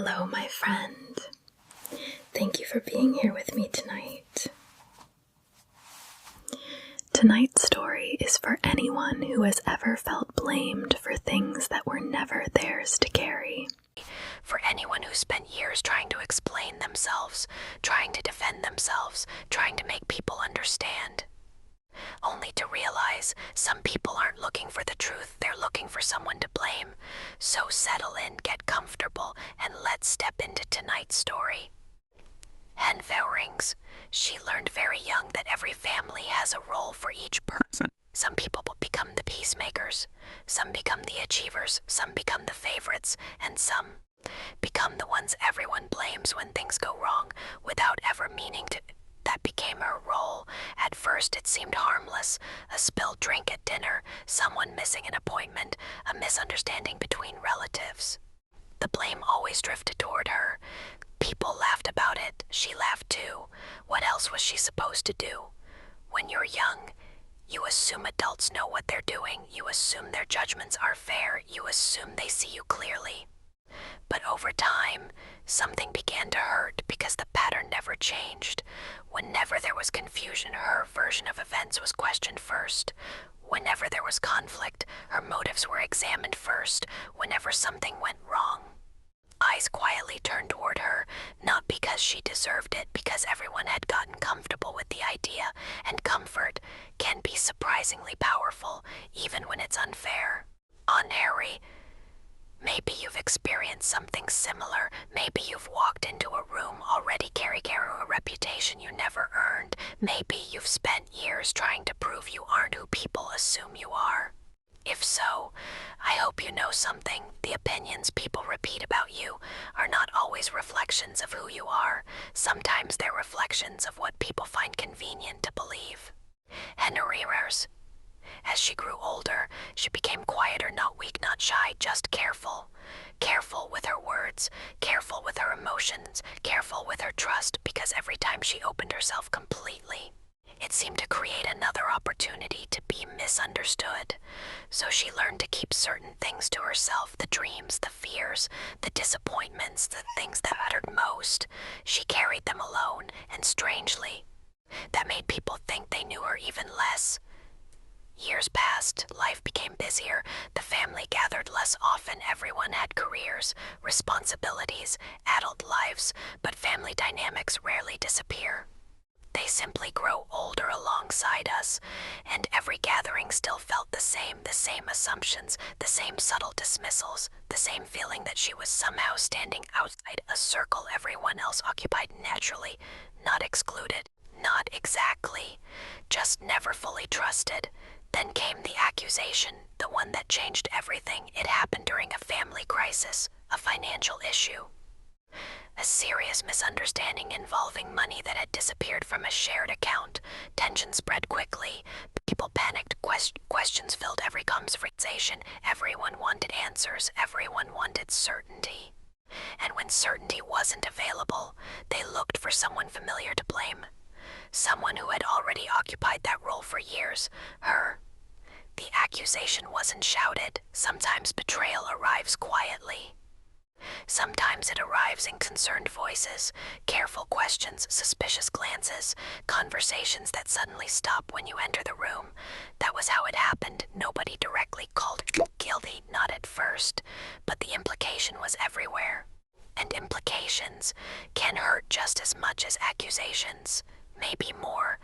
Hello, my friend. Thank you for being here with me tonight. Tonight's story is for anyone who has ever felt blamed for things that were never theirs to carry. For anyone who spent years trying to explain themselves, trying to defend themselves, trying to make people understand. Only to realize some people aren't looking for the truth, they're looking for someone to blame. So settle in, get comfortable, and let's step into tonight's story. Hen Veurings. She learned very young that every family has a role for each person. Some people will become the peacemakers, some become the achievers, some become the favorites, and some become the ones everyone blames when things go wrong without ever meaning to. That became her role. At first it seemed harmless, a spilled drink at dinner, someone missing an appointment, a misunderstanding between relatives. The blame always drifted toward her. People laughed about it. She laughed too. What else was she supposed to do? When you're young, you assume adults know what they're doing. You assume their judgments are fair. You assume they see you clearly. But over time, something began to hurt because the pattern never changed. Whenever there was confusion, her version of events was questioned first. Whenever there was conflict, her motives were examined first. Whenever something went wrong, eyes quietly turned toward her, not because she deserved it, because everyone had gotten comfortable with the idea, and comfort can be surprisingly powerful, even when it's unfair. Aunt Harry, maybe you've experienced something similar. Maybe you've walked into a room already carrying a reputation you never earned. Maybe you've spent years trying to prove you aren't who people assume you are. If so, I hope you know something. The opinions people repeat about you are not always reflections of who you are. Sometimes they're reflections of what people find convenient to believe. Henriers. As she grew older, she became quieter, not weak, not shy, just careful. Careful with her words, careful with her emotions, careful with her trust, because every time she opened herself completely, it seemed to create another opportunity to be misunderstood. So she learned to keep certain things to herself, the dreams, the fears, the disappointments, the things that mattered most. She carried them alone, and strangely, that made people think they knew her even less. Years passed, life became busier, the family gathered less often, everyone had careers, responsibilities, adult lives, but family dynamics rarely disappear. They simply grow older alongside us, and every gathering still felt the same assumptions, the same subtle dismissals, the same feeling that she was somehow standing outside a circle everyone else occupied naturally, not excluded, not exactly, just never fully trusted. Then came the accusation, the one that changed everything. It happened during a family crisis, a financial issue. A serious misunderstanding involving money that had disappeared from a shared account. Tension spread quickly. People panicked. Questions filled every conversation. Everyone wanted answers. Everyone wanted certainty. And when certainty wasn't available, they looked for someone familiar to blame. Someone who had already occupied that role for years. Her. The accusation wasn't shouted. Sometimes betrayal arrives quietly. Sometimes it arrives in concerned voices, careful questions, suspicious glances, conversations that suddenly stop when you enter the room. That was how it happened. Nobody directly called guilty, not at first, but the implication was everywhere. And implications can hurt just as much as accusations, maybe more,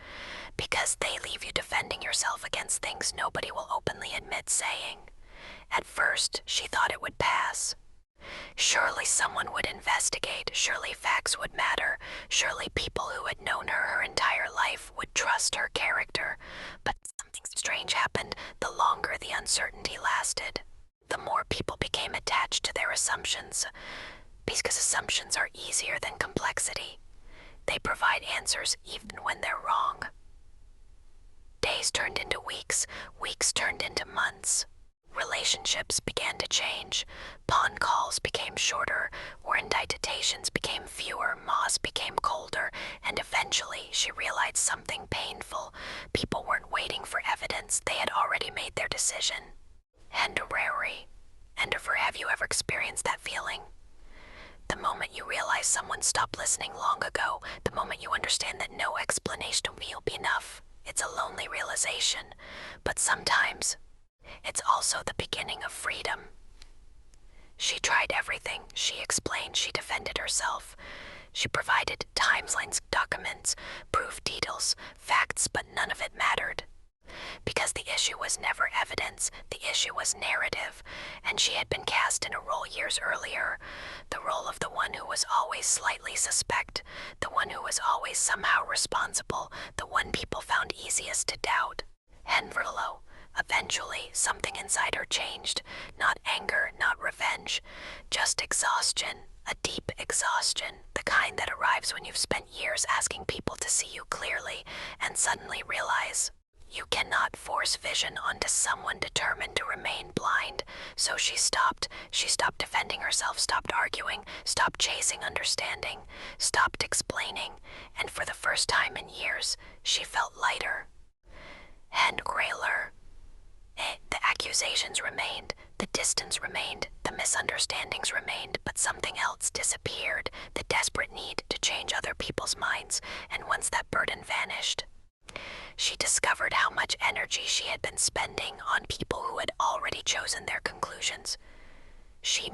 because they leave you defending yourself against things nobody will openly admit saying. At first, she thought it would pass. Surely someone would investigate, surely facts would matter, surely people who had known her entire life would trust her character. But something strange happened the longer the uncertainty lasted. The more people became attached to their assumptions, because assumptions are easier than complexity. They provide answers even when they're wrong. Days turned into weeks, weeks turned into months. Relationships began to change. Pawn calls became shorter, orientations became fewer, moss became colder, and eventually she realized something painful. People weren't waiting for evidence, they had already made their decision. Have you ever experienced that feeling? The moment moment you realize someone stopped listening long ago, the moment you understand that no explanation will be enough. It's a lonely realization, but sometimes it's also the beginning of freedom. She tried everything. She explained, she defended herself. She provided timelines, documents, proof, details, facts, but none of it mattered. Because the issue was never evidence, the issue was narrative, and she had been cast in a role years earlier, the role of the one who was always slightly suspect, the one who was always somehow responsible, the one people found easiest to doubt. Henverlo. Eventually, something inside her changed. Not anger, not revenge, just exhaustion. A deep exhaustion, the kind that arrives when you've spent years asking people to see you clearly and suddenly realize you cannot force vision onto someone determined to remain blind. So she stopped. She stopped defending herself, stopped arguing, stopped chasing understanding, stopped explaining, and for the first time in years, she felt lighter. And Grayler. The accusations remained, the distance remained, the misunderstandings remained, but something else disappeared, the desperate need to change other people's minds, and once that burden vanished, she discovered how much energy she had been spending on people who had already chosen their conclusions. She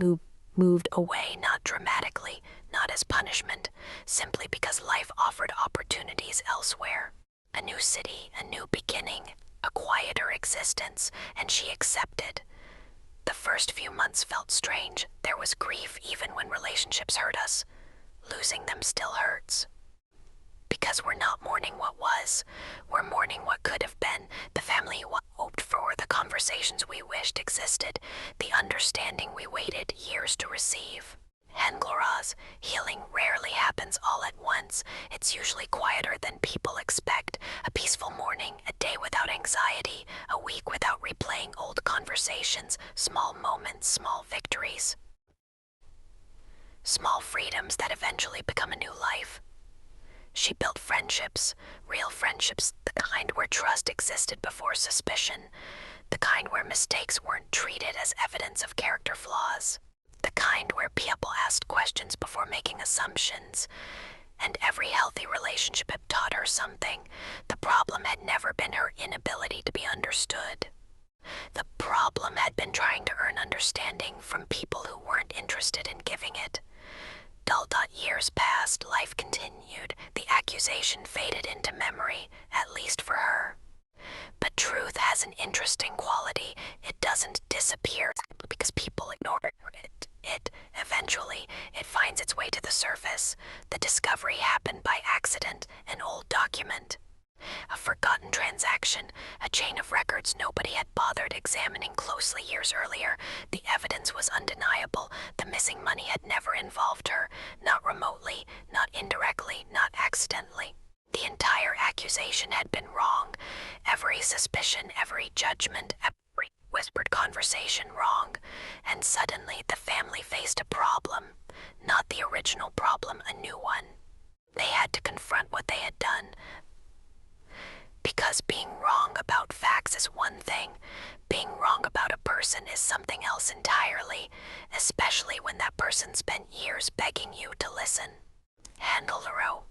moved away, not dramatically, not as punishment, simply because life offered opportunities elsewhere. A new city, a new beginning, a quieter existence, and she accepted. The first few months felt strange. There was grief even when relationships hurt us. Losing them still hurts. Because we're not mourning what was, we're mourning what could have been, the family we hoped for, the conversations we wished existed, the understanding we waited years to receive. Hengloraz, healing rarely happens all at once. It's usually quieter than people expect. A peaceful morning, a day without anxiety, a week without replaying old conversations, small moments, small victories. Small freedoms that eventually become a new life. She built friendships, real friendships, the kind where trust existed before suspicion, the kind where mistakes weren't treated as evidence of character flaws. The kind where people asked questions before making assumptions, and every healthy relationship had taught her something. The problem had never been her inability to be understood. The problem had been trying to earn understanding from people who weren't interested in giving it. Years passed, life continued, the accusation faded into memory, at least for her. But truth has an interesting quality. It doesn't disappear because people ignore it. Eventually, it finds its way to the surface. The discovery happened by accident, an old document. A forgotten transaction, a chain of records nobody had bothered examining closely years earlier. The evidence was undeniable. The missing money had never involved her, not remotely, not indirectly, not accidentally. The entire accusation had been wrong. Every suspicion, every judgment, every whispered conversation wrong. And suddenly the family faced a problem. Not the original problem, a new one. They had to confront what they had done. Because being wrong about facts is one thing, being wrong about a person is something else entirely, especially when that person spent years begging you to listen. Handlero.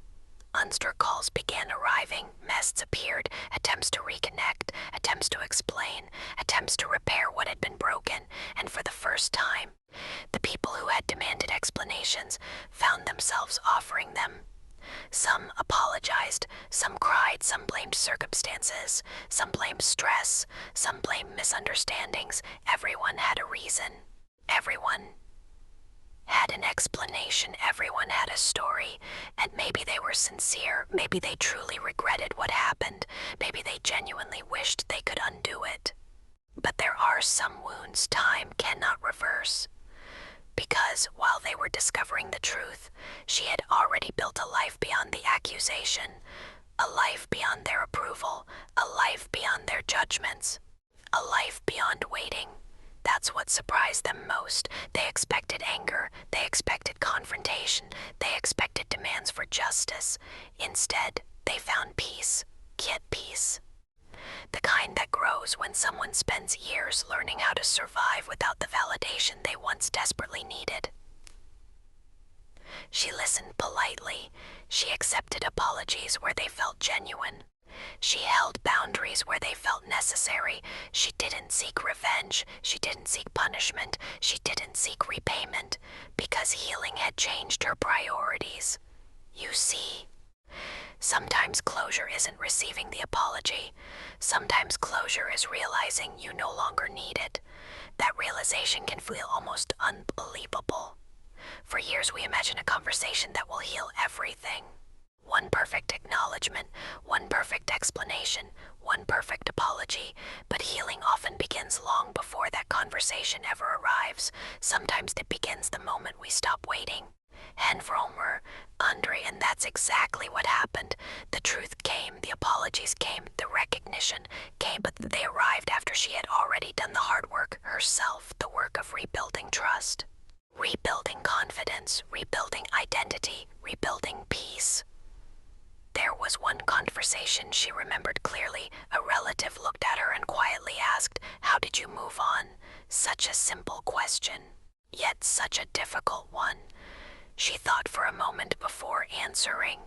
Unster calls began arriving, mests appeared, attempts to reconnect, attempts to explain, attempts to repair what had been broken, and for the first time, the people who had demanded explanations found themselves offering them. Some apologized, some cried, some blamed circumstances, some blamed stress, some blamed misunderstandings. Everyone had a reason. Everyone had an explanation, everyone had a story, and maybe they were sincere, maybe they truly regretted what happened, maybe they genuinely wished they could undo it. But there are some wounds time cannot reverse. Because while they were discovering the truth, she had already built a life beyond the accusation, a life beyond their approval, a life beyond their judgments, a life beyond waiting. That's what surprised them most. They expected anger, they expected confrontation, they expected demands for justice. Instead, they found peace, quiet peace. The kind that grows when someone spends years learning how to survive without the validation they once desperately needed. She listened politely. She accepted apologies where they felt genuine. She held boundaries where they felt necessary. She didn't seek revenge. She didn't seek punishment. She didn't seek repayment, because healing had changed her priorities. You see, sometimes closure isn't receiving the apology. Sometimes closure is realizing you no longer need it. That realization can feel almost unbelievable. For years, we imagine a conversation that will heal everything. One perfect acknowledgement, one perfect explanation, one perfect apology, but healing often begins long before that conversation ever arrives. Sometimes it begins the moment we stop waiting. Henvromer, Andre, and that's exactly what happened. The truth came, the apologies came, the recognition came, but they arrived after she had already done the hard work herself, the work of rebuilding trust, rebuilding confidence, rebuilding identity, rebuilding peace. There was one conversation she remembered clearly. A relative looked at her and quietly asked, "How did you move on?" Such a simple question, yet such a difficult one. She thought for a moment before answering.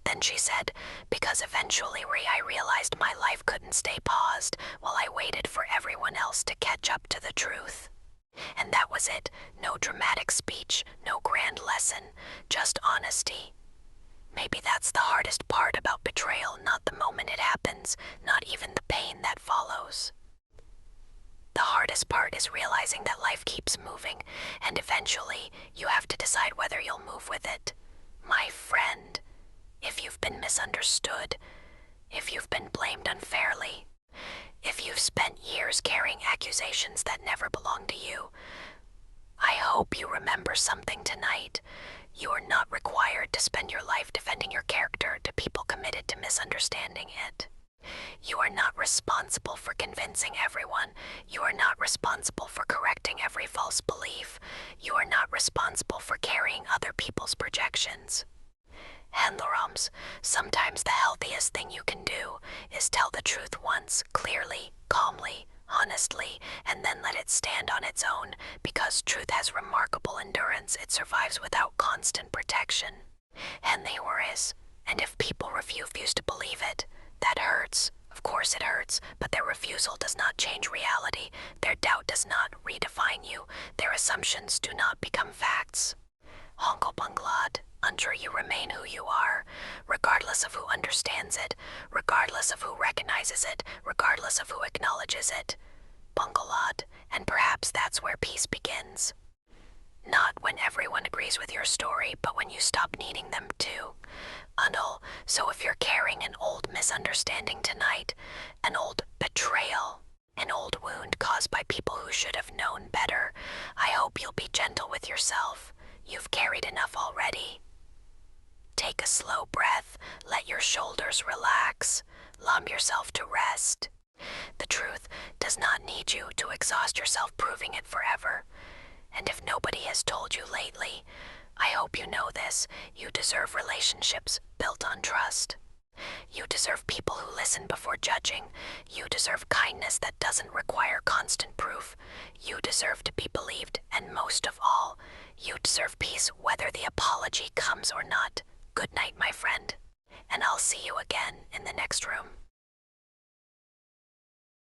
Then she said, "Because eventually, I realized my life couldn't stay paused while I waited for everyone else to catch up to the truth." And that was it. No dramatic speech, no grand lesson, just honesty. Maybe that's the hardest part about betrayal, not the moment it happens, not even the pain that follows. The hardest part is realizing that life keeps moving, and eventually you have to decide whether you'll move with it. My friend, if you've been misunderstood, if you've been blamed unfairly, if you've spent years carrying accusations that never belonged to you, I hope you remember something tonight. You are not required to spend your life defending your character to people committed to misunderstanding it. You are not responsible for convincing everyone. You are not responsible for correcting every false belief. You are not responsible for carrying other people's projections. Handleroms, sometimes the healthiest thing you can do is tell the truth once, clearly, calmly, honestly, and then let it stand on its own, because truth has remarkable endurance. It survives without constant protection. And they were is, and if people refuse to believe it, that hurts. Of course it hurts, but their refusal does not change reality. Their doubt does not redefine you. Their assumptions do not become facts. Honko Bunglad, until you remain who you are, regardless of who understands it, regardless of who recognizes it, regardless of who acknowledges it. Bungalad, and perhaps that's where peace begins. Not when everyone agrees with your story, but when you stop needing them to. Unul, so if you're carrying an old misunderstanding tonight, an old betrayal, an old wound caused by people who should have known better, I hope you'll be gentle with yourself. You've carried enough already. Take a slow breath, let your shoulders relax, lump yourself to rest. The truth does not need you to exhaust yourself proving it forever. And if nobody has told you lately, I hope you know this: you deserve relationships built on trust. You deserve people who listen before judging. You deserve kindness that doesn't require constant proof. You deserve to be believed, and most of all, you deserve peace whether the apology comes or not. Good night, my friend, and I'll see you again in the next room.